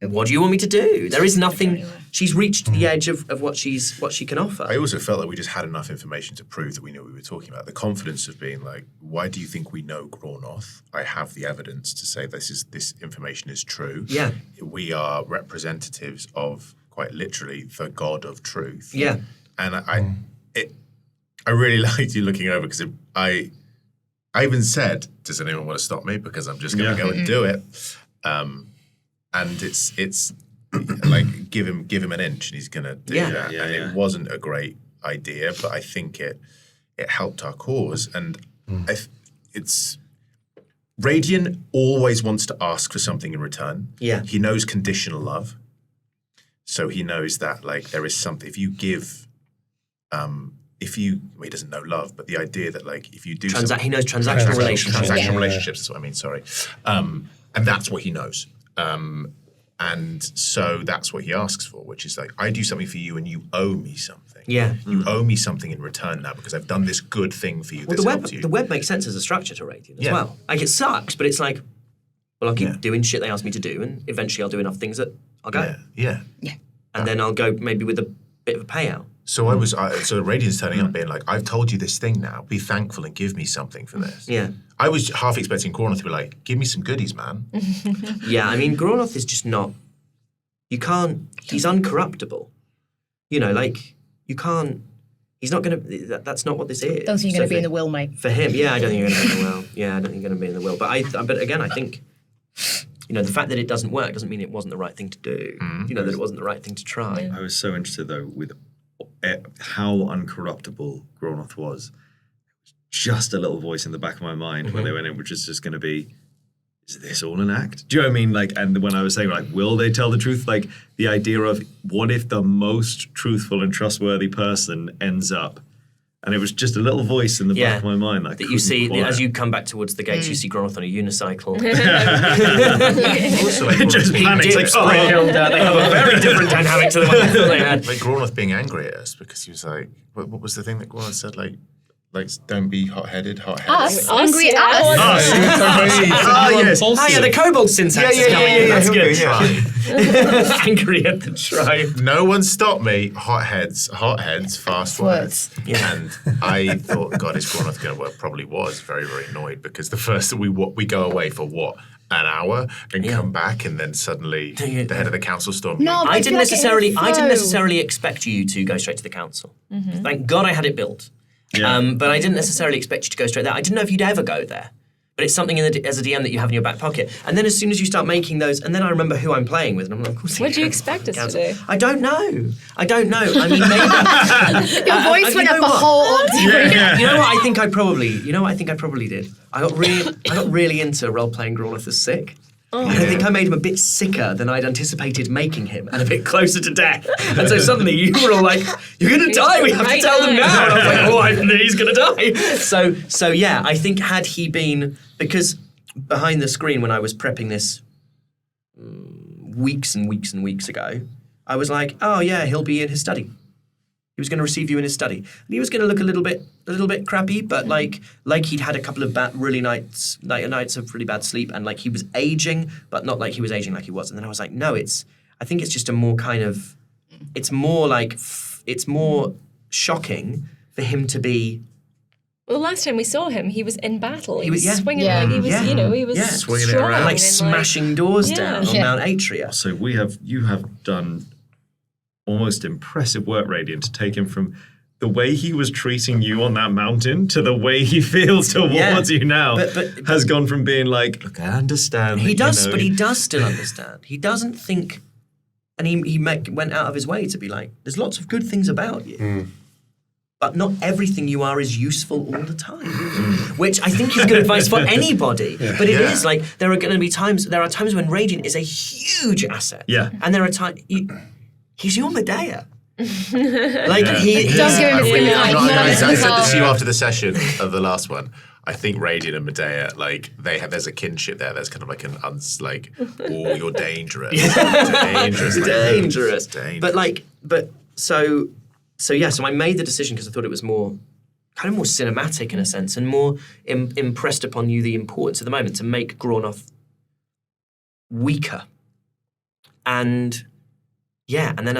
What do you want me to do? There is nothing. She's reached the edge of what she can offer. I also felt like we just had enough information to prove that we knew what we were talking about. The confidence of being like, why do you think we know Grornoth? I have the evidence to say this information is true. Yeah. We are representatives of, quite literally, the God of truth. Yeah. And I really liked you looking over because I even said, does anyone want to stop me? Because I'm just going to go and do it. And it's like give him an inch and he's going to do that. And it wasn't a great idea, but I think it helped our cause. And it's Radiant always wants to ask for something in return. Yeah. He knows conditional love. So he knows that like there is something, if you give, he doesn't know love, but the idea that like if you do something. He knows transactional relationships. Transactional relationships, that's what I mean, sorry. And that's what he knows. And so that's what he asks for, which is like, I do something for you and you owe me something. Yeah. You owe me something in return now because I've done this good thing for you. Well, the web makes sense as a structure to Radiant as well. Like it sucks, but it's like, well, I'll keep doing shit they ask me to do, and eventually I'll do enough things that I'll go. Yeah. And then I'll go maybe with a bit of a payout. So so Radiant's turning up being like, I've told you this thing now, be thankful and give me something for this. Yeah. I was half expecting Grornoth to be like, give me some goodies, man. Yeah, I mean, Grornoth is just not, he's uncorruptible. You know, like, he's not going to, that's not what this is. Don't think you're going to be in the will, mate. For him, I don't think you're going to be in the will. Yeah, I don't think you're going to be in the will. But again, I think, the fact that it doesn't work doesn't mean it wasn't the right thing to do. That it wasn't the right thing to try. I was so interested, though, with how uncorruptible Grornoth was. Just a little voice in the back of my mind when they went in, which is just going to be, is this all an act? Do you know what I mean? Like, and when I was saying, like, will they tell the truth? Like, the idea of what if the most truthful and trustworthy person ends up? And it was just a little voice in the back of my mind that you see as you come back towards the gates. You see Grornoth on a unicycle. Also, like, just panics, like, they have a very different dynamic to the one they had. like Grornoth being angry at us because he was like, what was the thing that Grornoth said? Like don't be hot-headed. Us, angry at us. yes. The kobold syntax is coming in. That's good. Angry at the tribe. No one stopped me. Hot heads, fast words. Yeah. And I thought, God, is Grornoth going to work? Probably was very, very annoyed because the first that we go away for what? An hour and come back, and then suddenly the head of the council stormed. No, I didn't necessarily expect you to go straight to the council. Thank God I had it built. Yeah. But I didn't necessarily expect you to go straight there. I didn't know if you'd ever go there. But it's something as a DM that you have in your back pocket. And then as soon as you start making those, and then I remember who I'm playing with, and I'm like, of course. What do you expect us to do? I don't know. I mean, maybe. Your voice went up a whole octave. You know what I think I probably did? I got really into role-playing Grornoth as sick. And I think I made him a bit sicker than I'd anticipated making him, and a bit closer to death. And so suddenly you were all like, "You're going to die. We have to tell them now." And I was like, "Oh, I know he's going to die." So yeah, I think had he been, because behind the screen when I was prepping this weeks and weeks and weeks ago, I was like, "Oh yeah, he'll be in his study. He was going to receive you in his study, and he was going to look a little bit crappy, but like he'd had a couple of nights of really bad sleep, and like he was aging, but not like he was aging like he was." And then I was like, no, I think it's just a more kind of, it's more shocking for him to be. Well, the last time we saw him, he was in battle. He was swinging Yeah. like he was, he was Swinging it strong around. Like smashing doors down on Mount Atria. So you have done almost impressive work, Radiant, to take him from the way he was treating you on that mountain to the way he feels towards you now. But has gone from being like, look, I understand. He does, but he does still understand. He doesn't think, and he went out of his way to be like, there's lots of good things about you. But not everything you are is useful all the time, which I think is good advice for anybody. But it is like, there are times when Radiant is a huge asset. Yeah. And there are times, he's your Medea. Like he, Don't give him a skin I'm tight. not- Not I on said his this to you car. after the session of the last one. I think Radiant and Medea, like there's a kinship there. There's kind of like oh, you're dangerous, dangerous, dangerous. dangerous. So I made the decision because I thought it was more cinematic in a sense, and more impressed upon you the importance of the moment to make Graunoth weaker. And then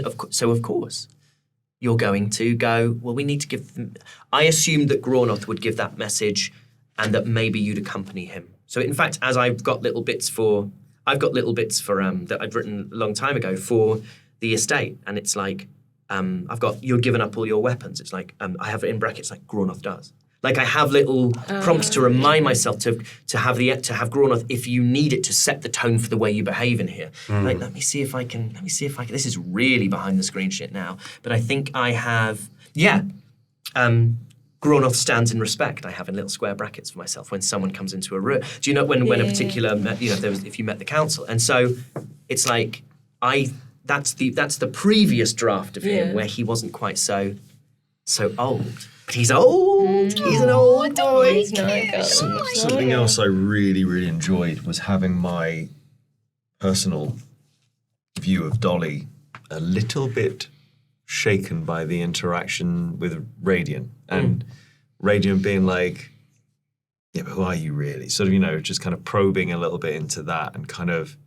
of course, you're going to go, well, we need to give them. I assumed that Graunoth would give that message, and that maybe you'd accompany him. So in fact, as I've got little bits for that I'd written a long time ago for the estate, and it's like. I've got, you're giving up all your weapons. It's like, I have it in brackets like Graunoth does. Like I have little prompts to remind myself to have Graunoth, if you need it, to set the tone for the way you behave in here. Like, let me see if I can, this is really behind the screen shit now. But I think I have, Graunoth stands in respect. I have in little square brackets for myself when someone comes into a room. Do you know when a particular, if you met the council? And so it's like, that's the previous draft of him where he wasn't quite so old. But he's old. He's an old boy. He's not Something else I really, really enjoyed was having my personal view of Dolly a little bit shaken by the interaction with Radiant. And Radiant being like, yeah, but who are you really? Sort of, just kind of probing a little bit into that and kind of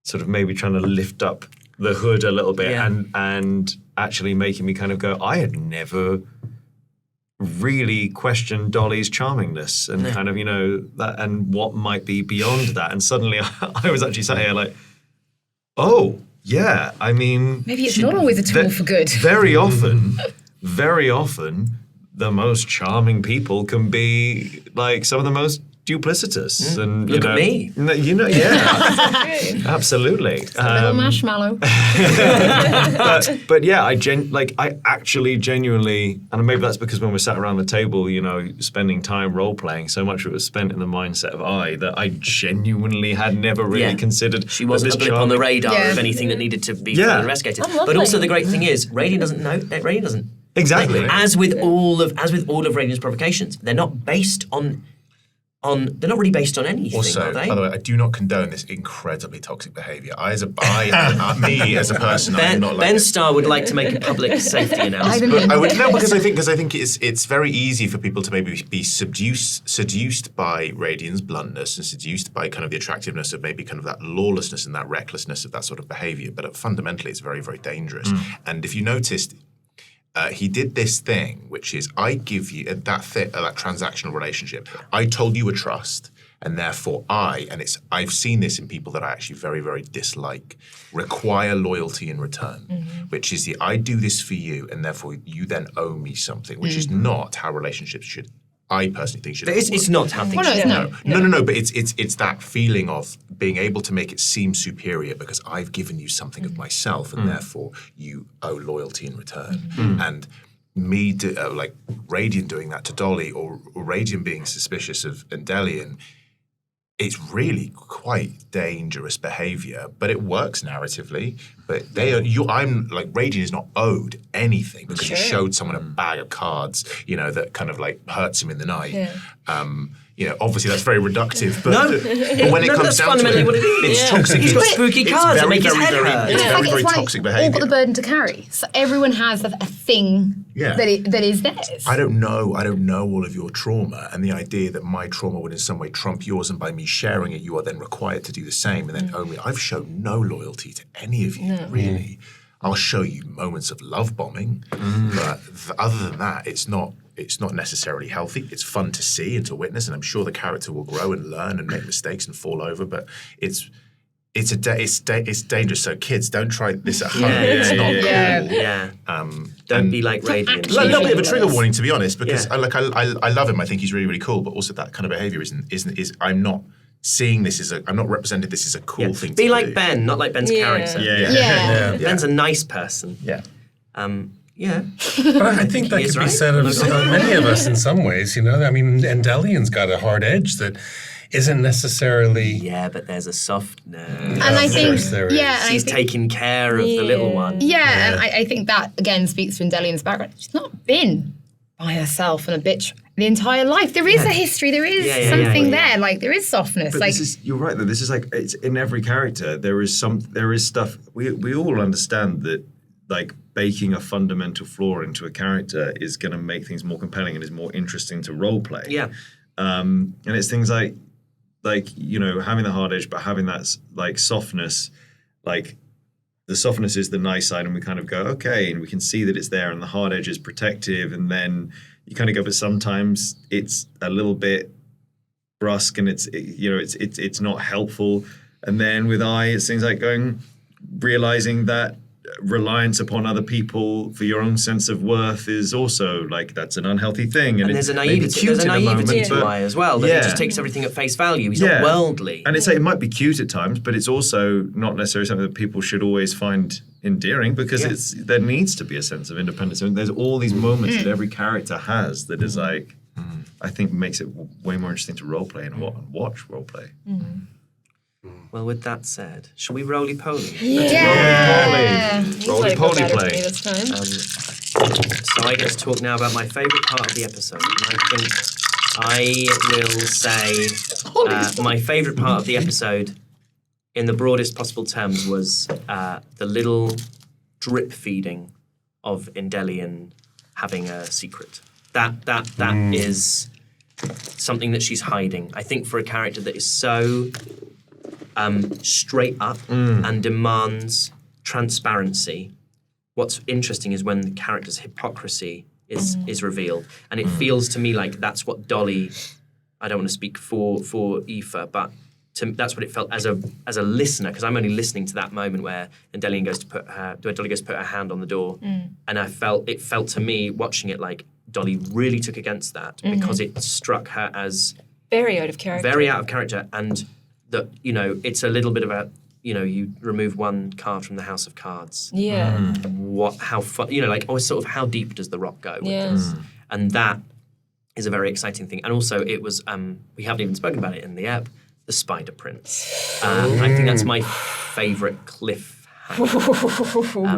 sort of maybe trying to lift up the hood a little bit and actually making me kind of go, I had never really questioned Dolly's charmingness and kind of, that and what might be beyond that. And suddenly I was actually sat here like, oh, yeah, I mean... Maybe it's not always a tool for good. Very often, the most charming people can be like some of the most duplicitous. And Look at me. Absolutely. Little marshmallow. But yeah, I actually genuinely, and maybe that's because when we're sat around the table, spending time role playing, so much of it was spent in the mindset of that I genuinely had never really considered. She wasn't a blip on the radar of anything that needed to be further investigated. But also the great thing is, Radiant doesn't know. Radiant doesn't. Exactly. As with all of Radiant's provocations, they're not based on. They're not really based on anything, Also, are they? by the way, I do not condone this incredibly toxic behaviour. Me as a person, I'm not like Ben this. Starr would like to make a public safety announcement. But I would because I think it's very easy for people to maybe be seduced by Radiant's bluntness and seduced by kind of the attractiveness of maybe kind of that lawlessness and that recklessness of that sort of behaviour. But fundamentally, it's very, very dangerous. And if you noticed, he did this thing, which is I give you that transactional relationship. I told you a trust, and therefore I've seen this in people that I actually very, very dislike, require loyalty in return, which is I do this for you, and therefore you then owe me something, which is not how relationships should. I personally think should. It's not how things should no. No. But it's that feeling of being able to make it seem superior because I've given you something of myself, and therefore you owe loyalty in return. And me, like Radiant doing that to Dolly, or Radiant being suspicious of Endelian, it's really quite dangerous behaviour, but it works narratively. But I'm like, Radiant is not owed anything because he showed someone a bag of cards, that kind of like hurts him in the night. Obviously that's very reductive, but, but when it comes that's down to fundamentally it, what it is. it's toxic. He's got spooky cards that make his head hurt. It's very, very like toxic all behaviour. got the burden to carry. So everyone has a thing that is theirs. I don't know all of your trauma, and the idea that my trauma would in some way trump yours, and by me sharing it, you are then required to do the same, and then owe me. I've shown no loyalty to any of you, really. I'll show you moments of love bombing, but other than that, it's not necessarily healthy. It's fun to see and to witness, and I'm sure the character will grow and learn and make mistakes and fall over, but it's dangerous. So kids, don't try this at home. It's not cool. Yeah. Don't be like Radiant. A little bit of a trigger warning, to be honest, because I love him. I think he's really, really cool. But also that kind of behaviour is I'm not seeing this I'm not representing this as a cool thing. Be to like do. Ben, not like Ben's character. Yeah. Ben's a nice person. Yeah. But I think that He is could be right. said of many of us in some ways, I mean, Endelian's got a hard edge that isn't necessarily. Yeah, but there's a softness. And I think, there is. yeah, and She's I think, taking care of the little one. yeah, and I think that again speaks to Endelian's background. She's not been by herself and a bitch the entire life. There is a history. There is something there. Like there is softness. But like you're right though. This is like it's in every character. There is stuff. We all understand that like baking a fundamental flaw into a character is going to make things more compelling and is more interesting to role play. Yeah. And it's things like having the hard edge, but having that like softness, like the softness is the nice side, and we kind of go okay, and we can see that it's there, and the hard edge is protective, and then you kind of go, but sometimes it's a little bit brusque, and it's not helpful, and then with it's things like realizing that reliance upon other people for your own sense of worth is also like that's an unhealthy thing, and there's a naivety to I as well. That he just takes everything at face value. He's not worldly, and it might be cute at times, but it's also not necessarily something that people should always find endearing because there needs to be a sense of independence. And there's all these moments that every character has that is like I think makes it way more interesting to role play and watch role play. Well, with that said, shall we roly-poly? yeah. Roly-poly play. This time. So I get to talk now about my favourite part of the episode. And I think I will say my favourite part of the episode, in the broadest possible terms, was the little drip feeding of Endelian having a secret. That is something that she's hiding. I think for a character that is so straight up and demands transparency, what's interesting is when the character's hypocrisy is revealed. And it feels to me like that's what Dolly, I don't want to speak for Aoife, but that's what it felt as a listener, because I'm only listening to that moment where Dolly goes to put her hand on the door. And it felt to me, watching it, like Dolly really took against that because it struck her as very out of character. And that, it's a little bit about, you remove one card from the house of cards. Yeah. Sort of how deep does the rock go with this? And that is a very exciting thing. And also it was, we haven't even spoken about it in the app, the Spider Prince. I think that's my favourite cliffhanger.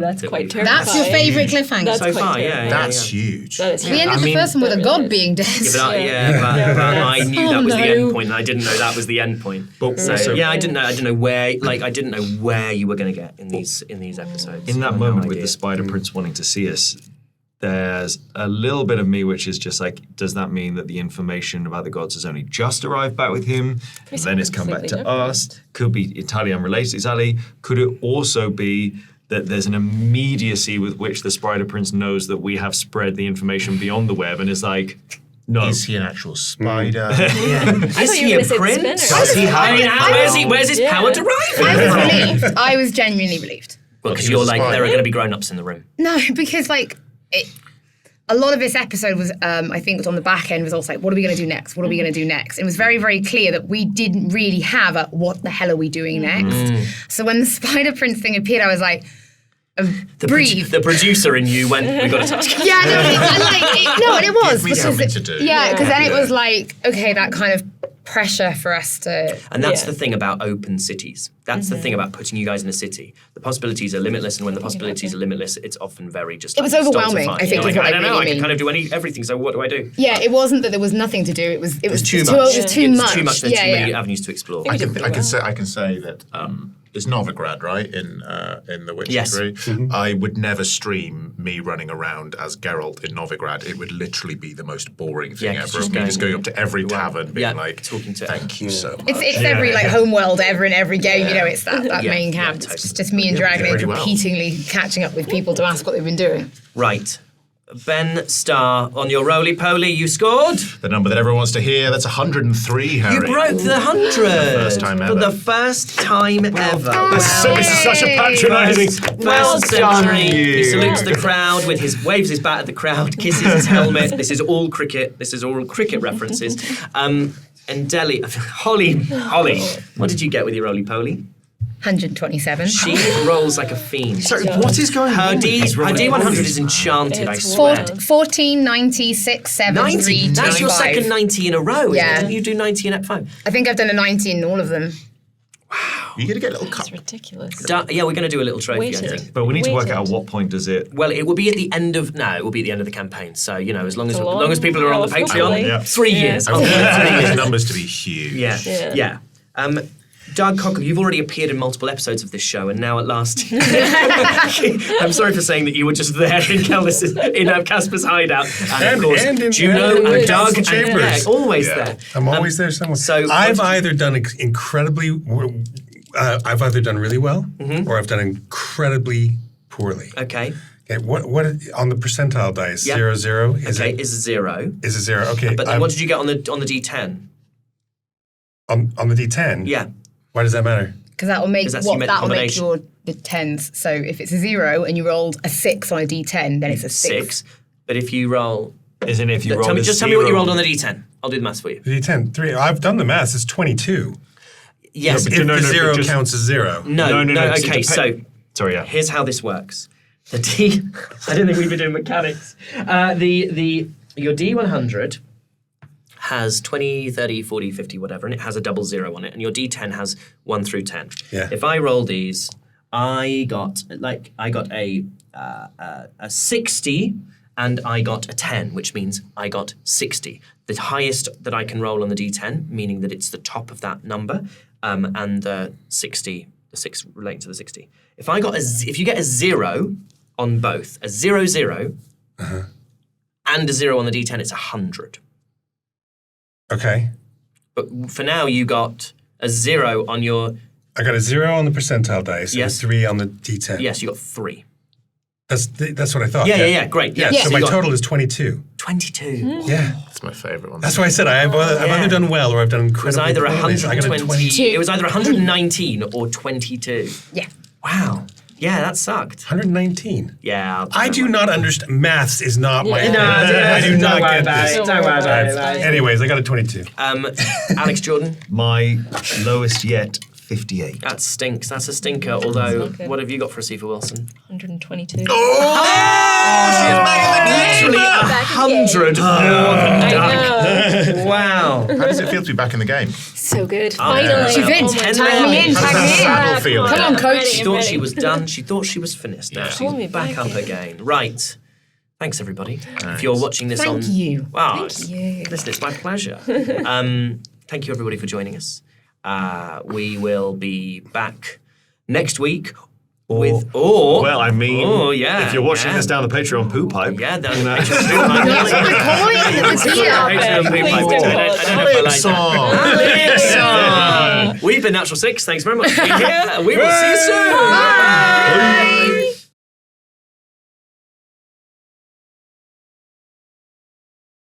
That's quite terrifying. That's your favourite cliffhanger so far, yeah. That's huge. We ended the first one with a god being dead. But I knew that was the end point, and I didn't know that was the end point. I didn't know where you were going to get in these episodes. In that moment with the Spider Prince wanting to see us, there's a little bit of me which is just like, does that mean that the information about the gods has only just arrived back with him, and then it's come back to us? Could be entirely unrelated, exactly. Could it also be that there's an immediacy with which the Spider Prince knows that we have spread the information beyond the web and is like, no. Is he an actual spider? Is he a prince? Does he have? Where's his power deriving from? I was genuinely relieved. Well, because you're like, there are going to be grown-ups in the room. No, because a lot of this episode was, I think, was on the back end, was also like, what are we going to do next? What are we going to do next? It was very, very clear that we didn't really have a, what the hell are we doing next? So when the Spider Prince thing appeared, I was like, breathe. The producer in you went, we got a task. Yeah, and it was. Give me something to do. Yeah, because then it was like, okay, that kind of pressure for us to... And that's the thing about open cities. That's the thing about putting you guys in a city. The possibilities are limitless, and when the possibilities are limitless, it's often very just... It was overwhelming, I think, is what I really I mean. can kind of do everything, so what do I do? Yeah, it wasn't that there was nothing to do. It was too much. It was too much. Too much. There's too many avenues to explore. I can say that it's Novigrad, right? In The Witcher 3. I would never stream me running around as Geralt in Novigrad. It would literally be the most boring thing ever. Of me just going up to every tavern, being like, talking to thank you so much. It's every homeworld ever in every game. It's that main camp. Totally. It's just me and Dragon repeatedly catching up with people to ask what they've been doing. Right. Ben Starr, on your roly-poly, you scored? The number that everyone wants to hear, that's 103, Harry. You broke the 100. First time ever. For the first time ever. This is such a patronising. First century. He salutes the crowd with waves his bat at the crowd, kisses his helmet. This is all cricket. This is all cricket references. And Holly, what did you get with your roly-poly? 127. She rolls like a fiend. Sorry, what is going Her on? with these D100 is enchanted, I It's swear. 14, 90, 6, 7, 90? 3, 2, That's your 5. second 90 in a row, isn't Yeah. it? Didn't you do 90 in Ep 5? I think I've done a 90 in all of them. You're going to get a little cup. It's ridiculous. Yeah, we're going to do a little trophy, I Weighted. think. But we need to work Weighted. out at what point does it. Well, it will be at the end of it will be at the end of the campaign. So as long as long people are on the haul, Patreon, hopefully. Yeah. 3 years. I want these numbers to be huge. Yeah. Doug Cockle, you've already appeared in multiple episodes of this show, and now at last, I'm sorry for saying that you were just there in Casper's hideout, and of course, and in Juno and Doug, Council and Chambers. always Yeah. there. I'm always there somewhere. so I've what- either done incredibly, I've either done really well, or I've done incredibly poorly. Okay, Okay, what on the percentile dice? Yeah. 0, 0. Is okay, it? is a 0. Is it 0? Okay. But then what did you get on the D10? on the D10? Yeah, Why does that matter? Because that will make 'Cause that's your that'll make combination. the tens. So if it's a 0 and you rolled a 6 on a D10, then it's a 6. 6. But if you roll, Isn't if you roll tell me a what you 0. rolled on the D10. I'll do the maths for you. The D10, 3. I've done the maths. It's 22. Yes. If no, the but 0 just- counts as 0. No. it Okay, so Sorry, yeah. here's how this works. The I don't think we've been doing mechanics. Your D100 has 20, 30, 40, 50, whatever, and it has a double 0 on it, and your D10 has 1 through 10. Yeah. If I roll these, I got a 60 and I got a 10, which means I got 60. The highest that I can roll on the D10, meaning that it's the top of that number, and the 60, the 6 relating to the 60. If you get a 0 on both, a 0, 0, and a 0 on the D10, it's 100. Okay. But for now, you got a 0 on your... I got a 0 on the percentile dice Yes. and a 3 on the D10. Yes, you got 3. That's what I thought. Yeah, great. Yeah, Yeah, so you my got total is 22. 22. Yeah. That's my favourite one. That's why I said I've either done well or I've done It was incredibly either poorly. So I got a 120. It was either 119 or 22. Yeah. Wow. Yeah, that sucked. 119. Yeah. I do not understand. Maths is not my. No, I do not get this. Don't worry about it. Anyways, I got a 22. Alex Jordan, My lowest yet, 58. that stinks. That's a stinker. Although, not good. what have you got for a Sifa Wilson? 122. Literally Back 100 more than I Doug. know. Wow. How does it feel to be back in the game? So good. Finally. She's in. Oh my Tag God. me in. How does Tag that me in. saddle feel? Come on, I'm coach. ready, She I'm thought ready. she was done. She thought she was finished. Now Pull me she's back back up in. again. Right. Thanks, everybody. If you're watching this on... Thank you. Wow. Thank you. Listen, it's my pleasure. Thank you, everybody, for joining us. We will be back next week with... Well, I mean, yeah, if you're watching yeah. this down the Patreon poop pipe, Yeah, the That's what we're calling it. It's here. Patreon poop pipe. Please I don't know if I like that. Song. We've been Natural Six. Thanks very much for being here. We will see you soon. Bye.